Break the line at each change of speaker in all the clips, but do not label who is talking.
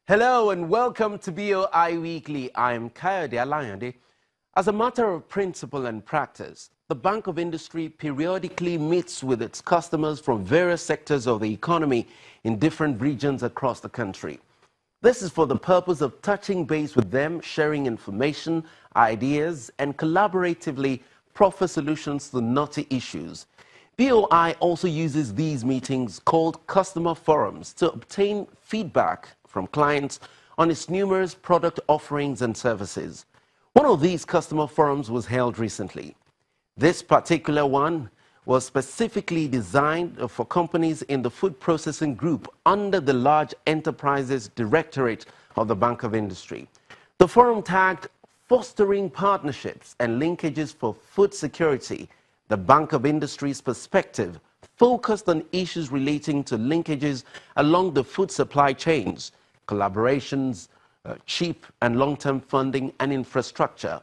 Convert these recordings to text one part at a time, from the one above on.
Hello and welcome to BOI Weekly. I am Kayode Alayande. As a matter of principle and practice, the Bank of Industry periodically meets with its customers from various sectors of the economy in different regions across the country. This is for the purpose of touching base with them, sharing information, ideas, and collaboratively proffer solutions to knotty issues. BOI also uses these meetings called customer forums to obtain feedback from clients on its numerous product offerings and services. One of these customer forums was held recently. This particular one was specifically designed for companies in the food processing group under the Large Enterprises Directorate of the Bank of Industry. The forum tagged Fostering Partnerships and Linkages for Food Security. The Bank of Industry's perspective focused on issues relating to linkages along the food supply chains, collaborations, cheap and long-term funding and infrastructure.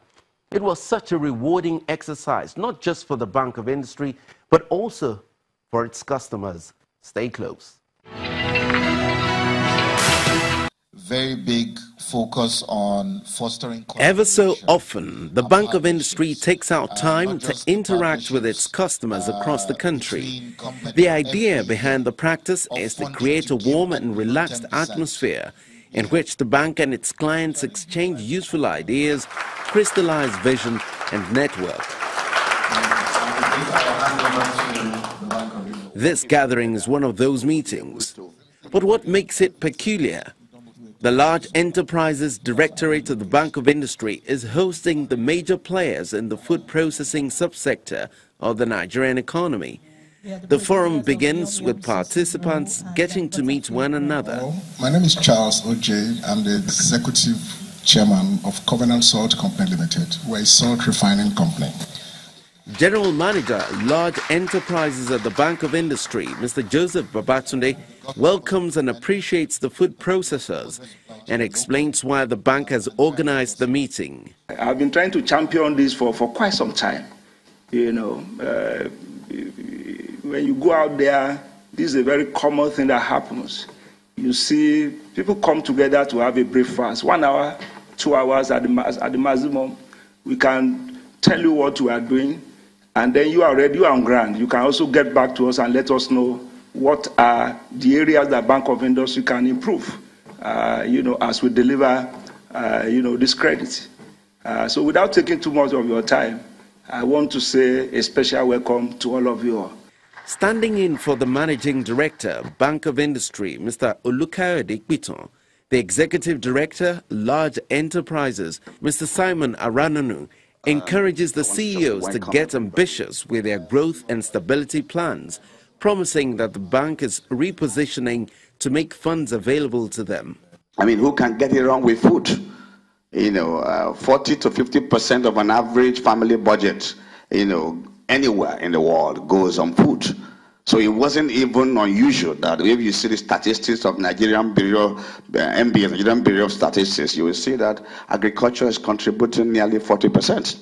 It was such a rewarding exercise, not just for the Bank of Industry, but also for its customers. Stay close.
Very big focus on fostering.
Ever so often, the Bank of Industry takes out time to interact with its customers across the country. The idea behind the practice is to create a warm and relaxed atmosphere in which the bank and its clients exchange useful ideas, crystallize vision, and network. This gathering is one of those meetings. But what makes it peculiar? The Large Enterprises Directorate of the Bank of Industry is hosting the major players in the food processing subsector of the Nigerian economy. The forum begins with participants getting to meet one another.
My name is Charles O.J. I'm the Executive Chairman of Covenant Salt Company Limited. We're a salt refining company.
General Manager, Large Enterprises at the Bank of Industry, Mr. Joseph Babatunde, welcomes and appreciates the food processors and explains why the bank has organized the meeting.
I've been trying to champion this for quite some time. You know, when you go out there, this is a very common thing that happens. You see people come together to have a breakfast, 1 hour, 2 hours at the maximum. We can tell you what we are doing, and then you are ready, you are on ground. You can also get back to us and let us know what are the areas that Bank of Industry can improve, as we deliver, this credit. So without taking too much of your time, I want to say a special welcome to all of you all.
Standing in for the Managing Director, Bank of Industry, Mr. Olukayode Ikpiton, the Executive Director, Large Enterprises, Mr. Simon Aranonu, encourages the CEOs to get ambitious with their growth and stability plans, promising that the bank is repositioning to make funds available to them.
I mean, who can get it wrong with food? 40 to 50% of an average family budget, anywhere in the world goes on food. So it wasn't even unusual that if you see the statistics of Nigerian Bureau, MBS, Nigerian Bureau of Statistics, you will see that agriculture is contributing nearly 40%.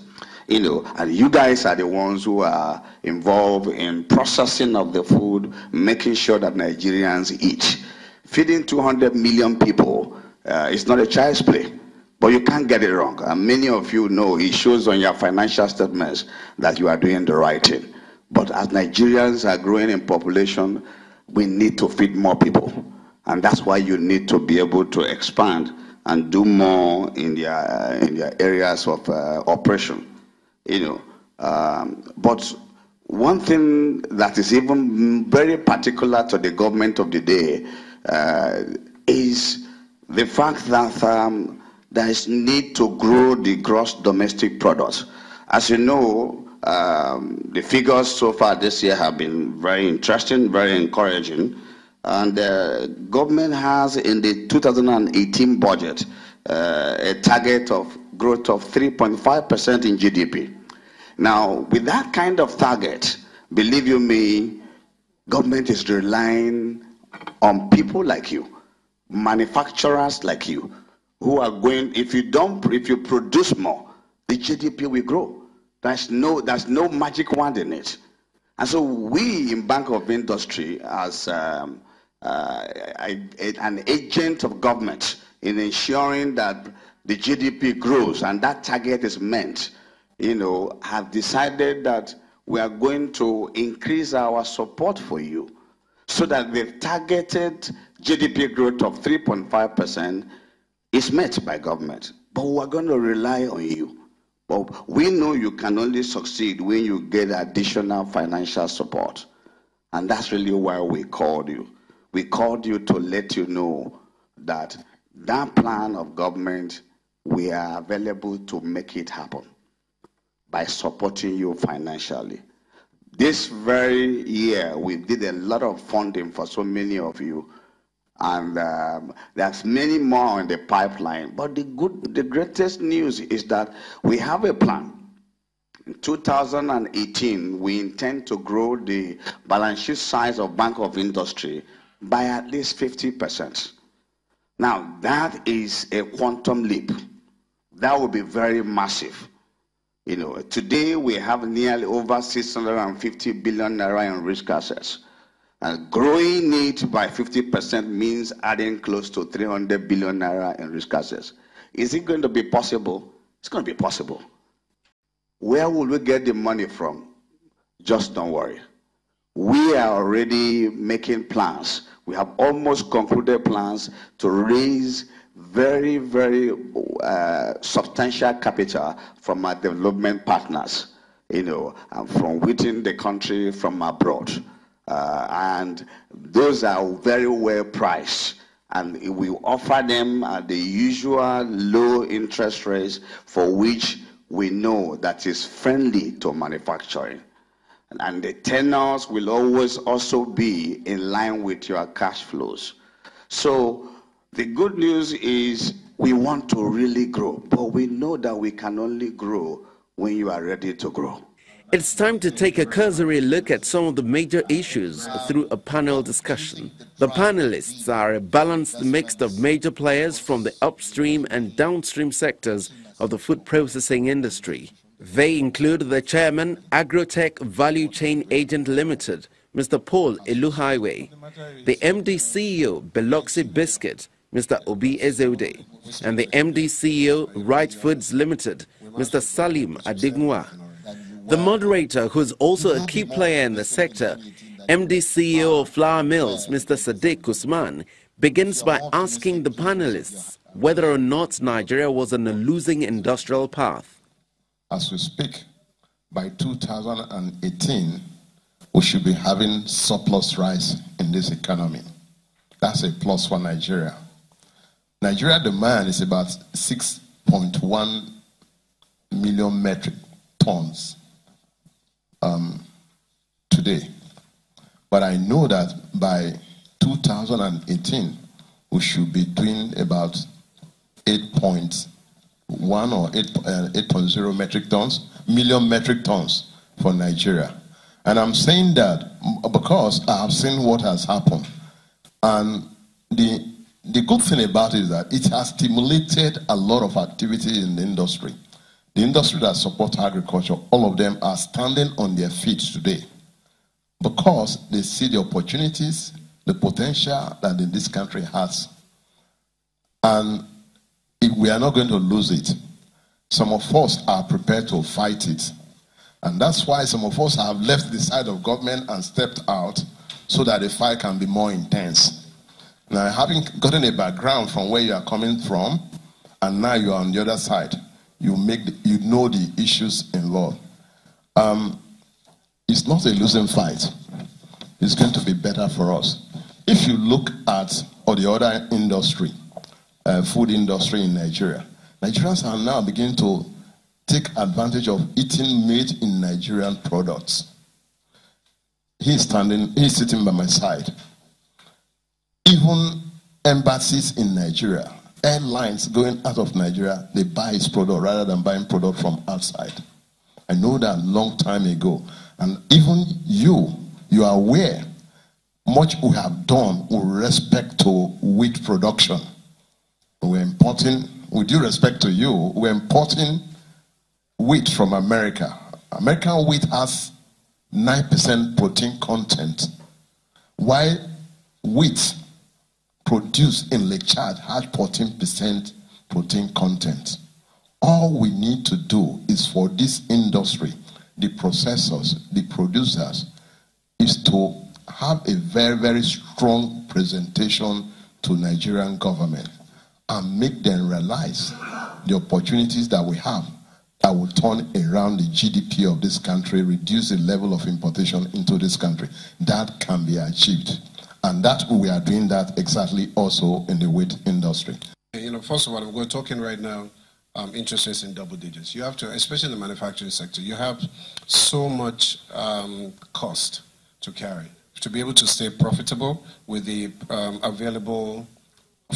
And you guys are the ones who are involved in processing of the food, making sure that Nigerians eat. Feeding 200 million people is not a child's play. But you can't get it wrong. And many of you know it shows on your financial statements that you are doing the right thing. But as Nigerians are growing in population, we need to feed more people. And that's why you need to be able to expand and do more in their areas of operation. But one thing that is even very particular to the government of the day is the fact that there is need to grow the gross domestic product. As you know, the figures so far this year have been very interesting, very encouraging. And the government has in the 2018 budget a target of growth of 3.5% in GDP. Now, with that kind of target, believe you me, government is relying on people like you, manufacturers like you, who are going, if you produce more, the GDP will grow. There's no magic wand in it. And so we in Bank of Industry, as an agent of government, in ensuring that the GDP grows and that target is met, have decided that we are going to increase our support for you so that the targeted GDP growth of 3.5% is met by government. But we're going to rely on you. But we know you can only succeed when you get additional financial support. And that's really why we called you. We called you to let you know that that plan of government, we are available to make it happen by supporting you financially. This very year, we did a lot of funding for so many of you, and there's many more in the pipeline. But the greatest news is that we have a plan. In 2018, we intend to grow the balance sheet size of Bank of Industry by at least 50%. Now, that is a quantum leap. That will be very massive. Today we have nearly over 650 billion naira in risk assets. And growing it by 50% means adding close to 300 billion naira in risk assets. Is it going to be possible? It's going to be possible. Where will we get the money from? Just don't worry. We are already making plans. We have almost concluded plans to raise very, very substantial capital from our development partners, and from within the country, from abroad. And those are very well priced. And we offer them at the usual low interest rates for which we know that is friendly to manufacturing. And the tenors will always also be in line with your cash flows. So the good news is we want to really grow, but we know that we can only grow when you are ready to grow.
It's time to take a cursory look at some of the major issues through a panel discussion. The panelists are a balanced mix of major players from the upstream and downstream sectors of the food processing industry. They include the chairman, Agrotech Value Chain Agent Limited, Mr. Paul Eluhighway, the MD CEO, Biloxi Biscuit, Mr. Obi Ezeude, and the MD CEO, Right Foods Limited, Mr. Salim Adigwa. The moderator, who is also a key player in the sector, MD CEO of Flour Mills, Mr. Sadiq Usman, begins by asking the panelists whether or not Nigeria was on a losing industrial path.
As we speak, by 2018, we should be having surplus rice in this economy. That's a plus for Nigeria. Nigeria demand is about 6.1 million metric tons today. But I know that by 2018, we should be doing about 8.1 or 8.0 million metric tons for Nigeria. And I'm saying that because I have seen what has happened. And the good thing about it is that it has stimulated a lot of activity in the industry. The industry that supports agriculture, all of them are standing on their feet today because they see the opportunities, the potential that this country has. And if we are not going to lose it, some of us are prepared to fight it. And that's why some of us have left the side of government and stepped out so that the fight can be more intense. Now, having gotten a background from where you are coming from, and now you are on the other side, you know the issues involved. It's not a losing fight. It's going to be better for us. If you look at the other industry, food industry in Nigeria, Nigerians are now beginning to take advantage of eating made in Nigerian products. He's sitting by my side. Even embassies in Nigeria, airlines going out of Nigeria, they buy his product rather than buying product from outside. I know that a long time ago. And even you are aware much we have done with respect to wheat production. We're importing, with due respect to you, we're importing wheat from America. American wheat has 9% protein content. While wheat produced in Lake Chad had 14% protein content. All we need to do is for this industry, the processors, the producers, is to have a very, very strong presentation to Nigerian government and make them realize the opportunities that we have that will turn around the GDP of this country, reduce the level of importation into this country. That can be achieved. And that we are doing that exactly also in the wheat industry.
First of all, we're talking right now, interest rates in double digits. You have to, especially in the manufacturing sector, you have so much cost to carry. To be able to stay profitable with the available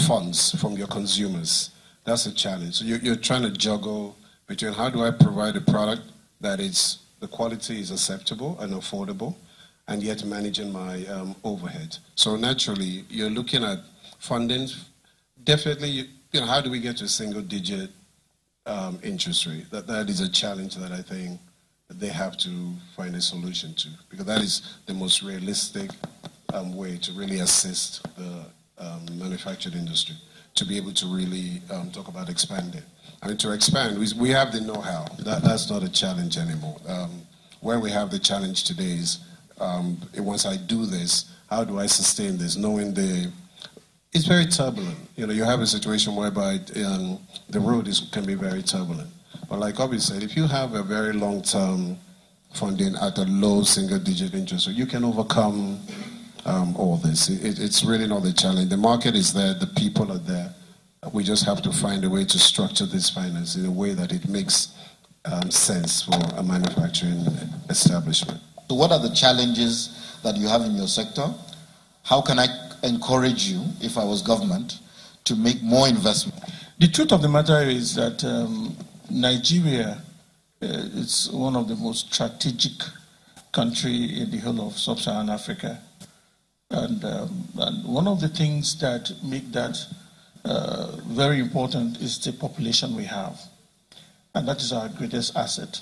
funds from your consumers, that's a challenge. So you're trying to juggle between how do I provide a product that is, the quality is acceptable and affordable, and yet managing my overhead. So naturally, you're looking at funding. Definitely, how do we get to a single-digit interest rate? That is a challenge that I think they have to find a solution to, because that is the most realistic way to really assist the manufacturing industry to be able to really talk about expanding. I mean, to expand, we have the know-how. That's not a challenge anymore. Where we have the challenge today is, once I do this, how do I sustain this, knowing it's very turbulent. You have a situation whereby the road can be very turbulent. But like Obi said, if you have a very long-term funding at a low single-digit interest rate, you can overcome all this. It's really not a challenge. The market is there. The people are there. We just have to find a way to structure this finance in a way that it makes sense for a manufacturing establishment.
So what are the challenges that you have in your sector? How can I encourage you, if I was government, to make more investment?
The truth of the matter is that Nigeria is one of the most strategic country in the whole of sub-Saharan Africa. And one of the things that make that very important is the population we have. And that is our greatest asset.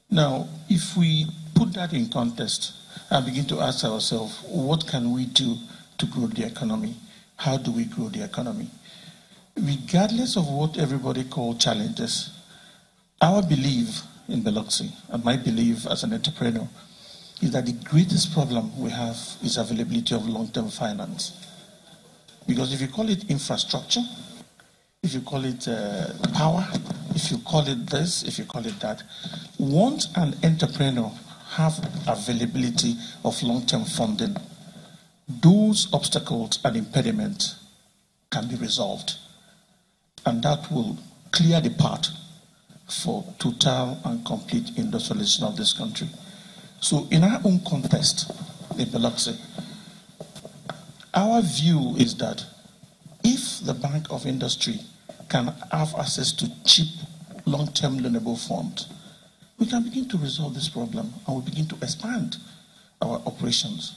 Now, if we put that in context and begin to ask ourselves, what can we do to grow the economy? How do we grow the economy? Regardless of what everybody calls challenges, our belief in Biloxi, and my belief as an entrepreneur, is that the greatest problem we have is availability of long-term finance. Because if you call it infrastructure, if you call it power, if you call it this, if you call it that, once an entrepreneur have availability of long-term funding, those obstacles and impediments can be resolved. And that will clear the path for total and complete industrialization of this country. So in our own context, in Biloxi, our view is that if the Bank of Industry can have access to cheap, long-term loanable funds, we can begin to resolve this problem and we begin to expand our operations.